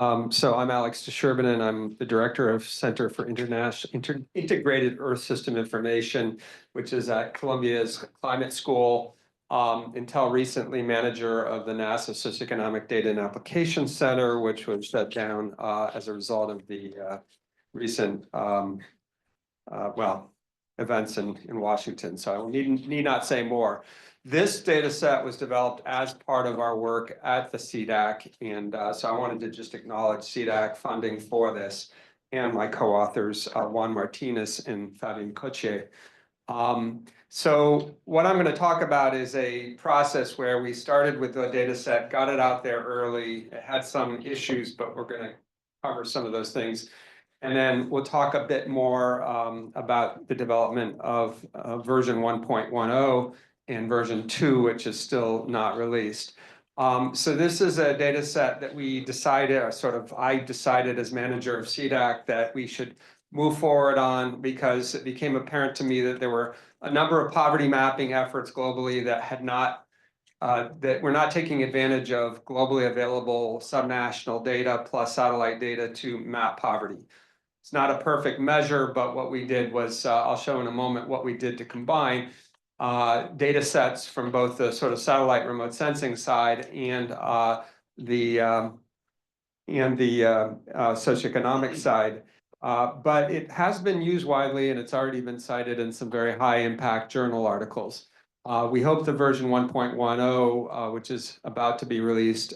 So I'm Alex Sherbinin. I'm the director of Center for Integrated Earth System Information, which is at Columbia's Climate School. Until recently, manager of the NASA Socioeconomic Data and Application Center, which was shut down as a result of the recent events in Washington. So I need not say more. This data set was developed as part of our work at the CDAC, and so I wanted to just acknowledge CDAC funding for this and my co-authors, Juan Martinez and Fabian Coche. So what I'm going to talk about is a process where we started with the data set, got it out there early, it had some issues, but we're going to cover some of those things. And then we'll talk a bit more about the development of version 1.10 and version 2, which is still not released. So this is a data set that we decided, or I decided as manager of CDAC that we should move forward on, because it became apparent to me that there were a number of poverty mapping efforts globally that we're not taking advantage of globally available subnational data plus satellite data to map poverty. It's not a perfect measure, but what we did was, I'll show in a moment what we did to combine data sets from both the sort of satellite remote sensing side and the socioeconomic side. But it has been used widely, and it's already been cited in some very high impact journal articles. We hope the version 1.10, which is about to be released,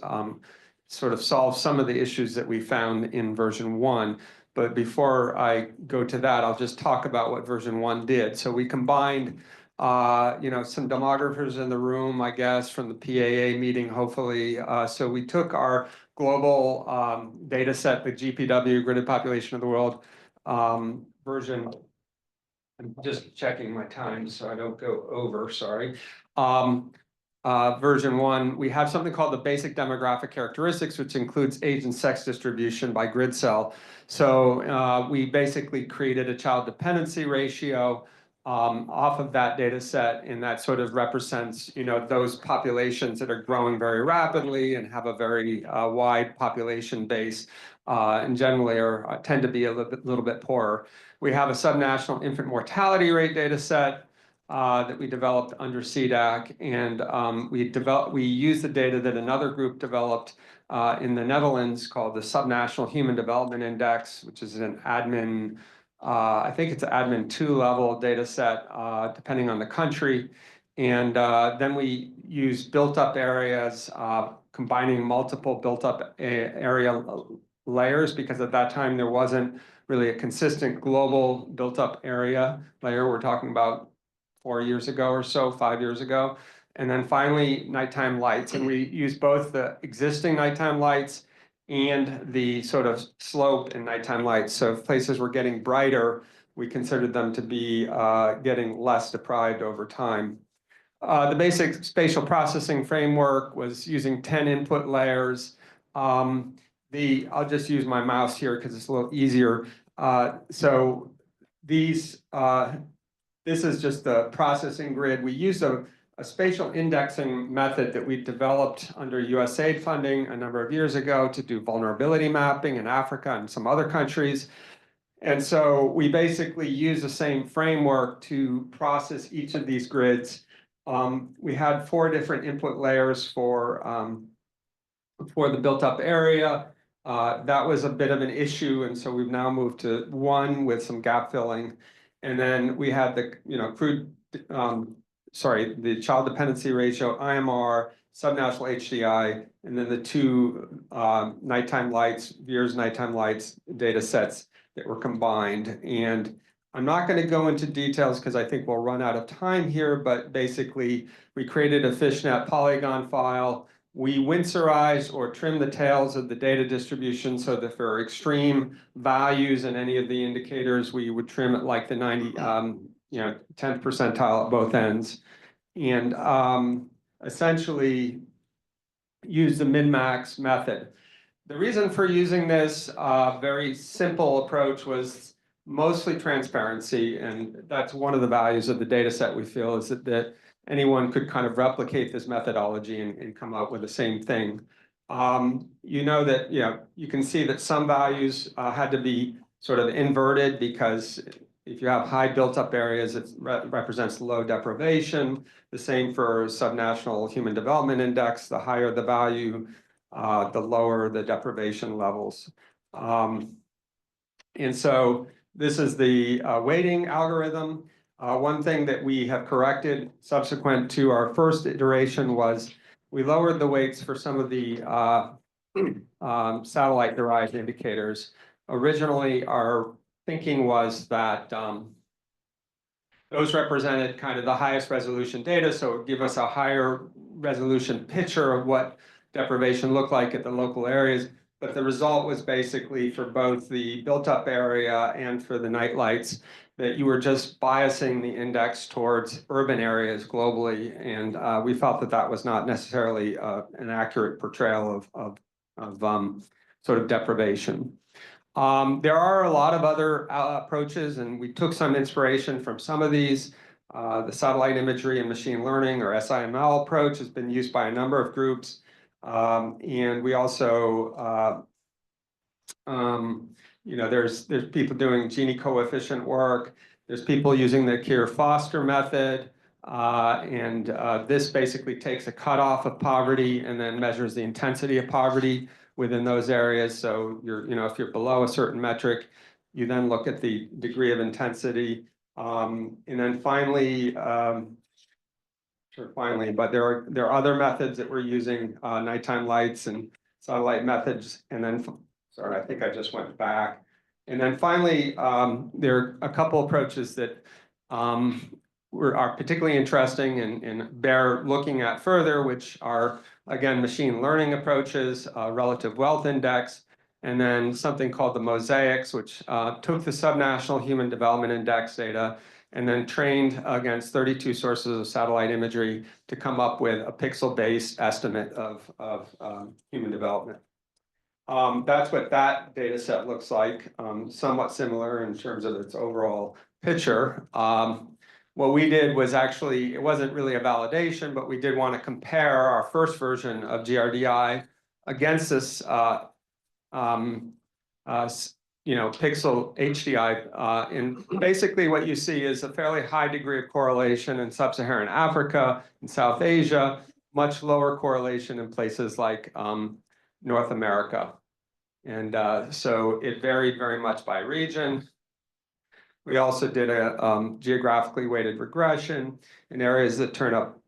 sort of solves some of the issues that we found in version 1. But before I go to that, I'll just talk about what version 1 did. So we combined, some demographers in the room, I guess, from the PAA meeting, hopefully. So we took our global data set, the GPW, Gridded Population of the World version. I'm just checking my time so I don't go over, sorry. Version 1, we have something called the basic demographic characteristics, which includes age and sex distribution by grid cell. So we basically created a child dependency ratio off of that data set, and that sort of represents, those populations that are growing very rapidly and have a very wide population base, and generally tend to be a little bit poorer. We have a subnational infant mortality rate data set that we developed under CDAC, and we used the data that another group developed in the Netherlands called the Subnational Human Development Index, which is an admin, I think it's an admin 2 level data set, depending on the country. And then we use built up areas, combining multiple built up area layers, because at that time there wasn't really a consistent global built up area layer. We're talking about 4 years ago or so, 5 years ago. And then finally, nighttime lights. And we use both the existing nighttime lights and the sort of slope in nighttime lights. So if places were getting brighter, we considered them to be getting less deprived over time. The basic spatial processing framework was using 10 input layers. I'll just use my mouse here because it's a little easier. So this is just the processing grid. We use a spatial indexing method that we developed under USAID funding a number of years ago to do vulnerability mapping in Africa and some other countries. And so we basically use the same framework to process each of these grids. We had 4 different input layers for the built-up area. That was a bit of an issue, and so we've now moved to 1 with some gap filling. And then we had the, the child dependency ratio, IMR, subnational HDI, and then the 2 nighttime lights, VIIRS nighttime lights data sets that were combined. And I'm not going to go into details because I think we'll run out of time here, but basically we created a fishnet polygon file. We winsorized or trimmed the tails of the data distribution so that for extreme values in any of the indicators, we would trim it like the 10th percentile at both ends. And essentially use the min-max method. The reason for using this very simple approach was mostly transparency, and that's one of the values of the data set, we feel, is that anyone could kind of replicate this methodology and come up with the same thing. You know that, you can see that some values had to be sort of inverted because if you have high built-up areas, it represents low deprivation. The same for subnational human development index. The higher the value, the lower the deprivation levels. And so this is the weighting algorithm. One thing that we have corrected subsequent to our first iteration was we lowered the weights for some of the satellite-derived indicators. Originally, our thinking was that those represented kind of the highest resolution data, so it would give us a higher resolution picture of what deprivation looked like at the local areas. But the result was basically for both the built-up area and for the night lights that you were just biasing the index towards urban areas globally, and we felt that that was not necessarily an accurate portrayal of sort of deprivation. There are a lot of other approaches, and we took some inspiration from some of these. The satellite imagery and machine learning, or SIML approach, has been used by a number of groups. And we also, there's people doing Gini coefficient work. There's people using the Keir-Foster method. And this basically takes a cutoff of poverty and then measures the intensity of poverty within those areas. So if you're below a certain metric, you then look at the degree of intensity. And then finally, but there are other methods that we're using, nighttime lights and satellite methods. And then, sorry, I think I just went back. And then finally, there are a couple approaches that are particularly interesting and bear looking at further, which are, again, machine learning approaches, relative wealth index, and then something called the mosaics, which took the subnational human development index data and then trained against 32 sources of satellite imagery to come up with a pixel-based estimate of human development. That's what that data set looks like, somewhat similar in terms of its overall picture. What we did was actually, it wasn't really a validation, but we did want to compare our first version of GRDI against this pixel HDI. And basically what you see is a fairly high degree of correlation in sub-Saharan Africa and South Asia, much lower correlation in places like North America. And so it varied very much by region. We also did a geographically weighted regression in areas that turn up,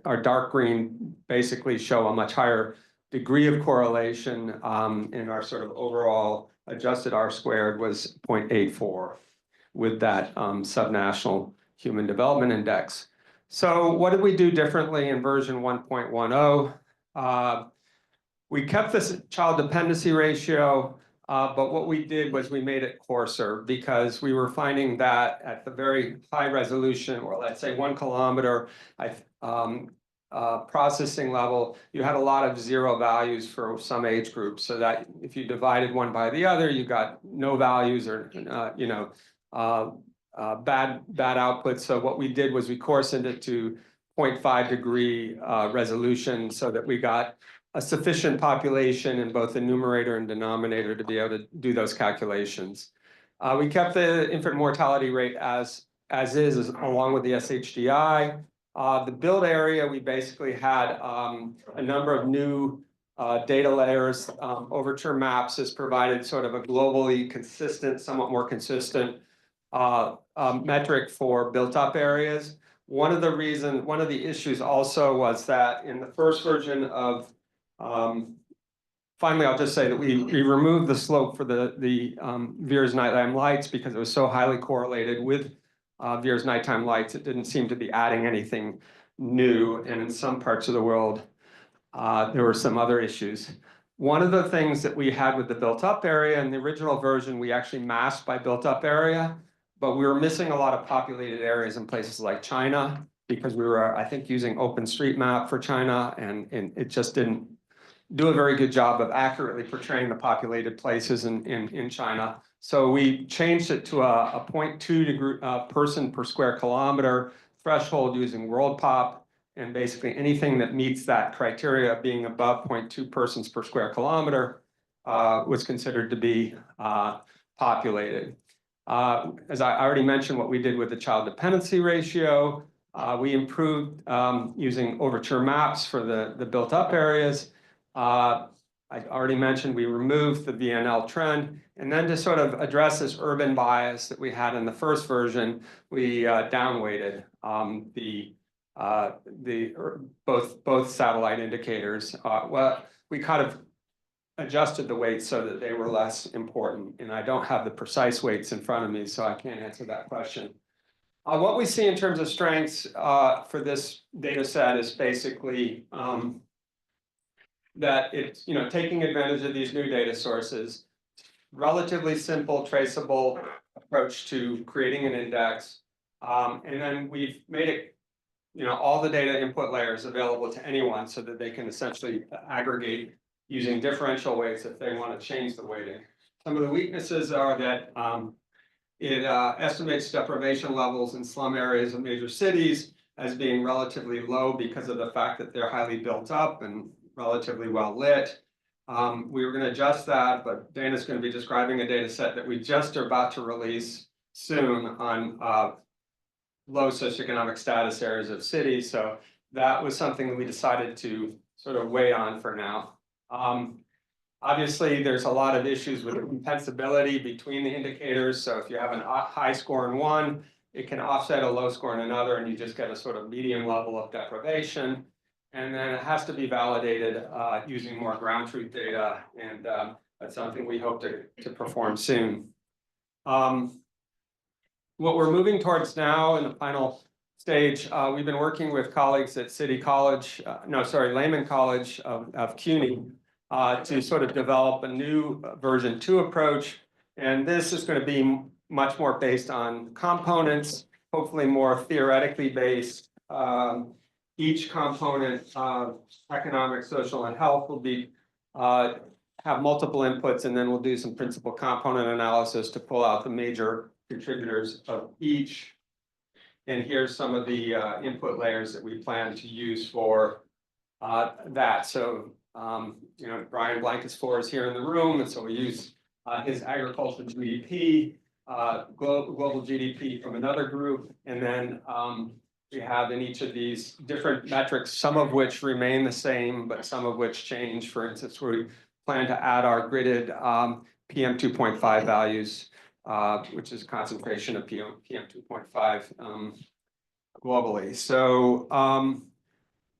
our dark green basically show a much higher degree of correlation, and our sort of overall adjusted R-squared was 0.84 with that subnational human development index. So what did we do differently in version 1.10? We kept this child dependency ratio, but what we did was we made it coarser because we were finding that at the very high resolution, or let's say 1 kilometer processing level, you had a lot of zero values for some age groups, so that if you divided one by the other, you got no values or bad outputs. So what we did was we coarsened it to 0.5 degree resolution so that we got a sufficient population in both the numerator and denominator to be able to do those calculations. We kept the infant mortality rate as is along with the SHDI. The build area, we basically had a number of new data layers. Overture Maps has provided sort of a globally consistent, somewhat more consistent metric for built-up areas. One of the issues also was that in the first version of finally, I'll just say that we removed the slope for the VIIRS nighttime lights because it was so highly correlated with VIIRS nighttime lights. It didn't seem to be adding anything new, and in some parts of the world, there were some other issues. One of the things that we had with the built-up area in the original version, we actually masked by built-up area, but we were missing a lot of populated areas in places like China because we were, I think, using OpenStreetMap for China, and it just didn't do a very good job of accurately portraying the populated places in China. So we changed it to a 0.2 person per square kilometer threshold using WorldPop. And basically anything that meets that criteria of being above 0.2 persons per square kilometer was considered to be populated. As I already mentioned, what we did with the child dependency ratio, we improved using overture maps for the built up areas. I already mentioned we removed the VNL trend, and then to sort of address this urban bias that we had in the first version, we downweighted both satellite indicators. Well, we kind of adjusted the weights so that they were less important, and I don't have the precise weights in front of me, so I can't answer that question. What we see in terms of strengths for this data set is basically that it's, taking advantage of these new data sources, relatively simple, traceable approach to creating an index. And then we've made it, all the data input layers available to anyone so that they can essentially aggregate using differential weights if they want to change the weighting. Some of the weaknesses are that it estimates deprivation levels in slum areas of major cities as being relatively low because of the fact that they're highly built up and relatively well lit. We were going to adjust that, but Dana's going to be describing a data set that we just are about to release soon on low socioeconomic status areas of cities. So that was something that we decided to sort of wait on for now. Obviously, there's a lot of issues with compensability between the indicators. So if you have a high score in one, it can offset a low score in another, and you just get a sort of medium level of deprivation. And then it has to be validated using more ground truth data, and that's something we hope to perform soon. What we're moving towards now in the final stage, we've been working with colleagues at Lehman College of CUNY to sort of develop a new version 2 approach. And this is going to be much more based on components, hopefully more theoretically based. Each component, economic, social, and health, will be have multiple inputs, and then we'll do some principal component analysis to pull out the major contributors of each. And here's some of the input layers that we plan to use for that. So, Brian Blankets-Four is here in the room, and so we use his agricultural GDP, global GDP from another group, and then we have in each of these different metrics, some of which remain the same, but some of which change. For instance, we plan to add our gridded PM 2.5 values, which is concentration of PM 2.5 globally. So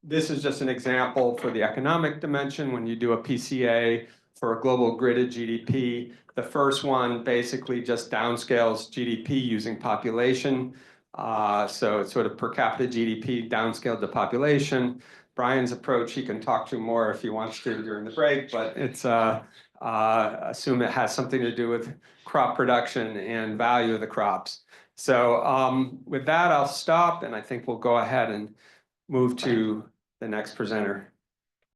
this is just an example for the economic dimension. When you do a PCA for a global gridded GDP, the first one basically just downscales GDP using population. So it's sort of per capita GDP downscaled to population. Brian's approach, he can talk to more if he wants to during the break, but it's assume it has something to do with crop production and value of the crops. So with that, I'll stop, and I think we'll go ahead and move to the next presenter.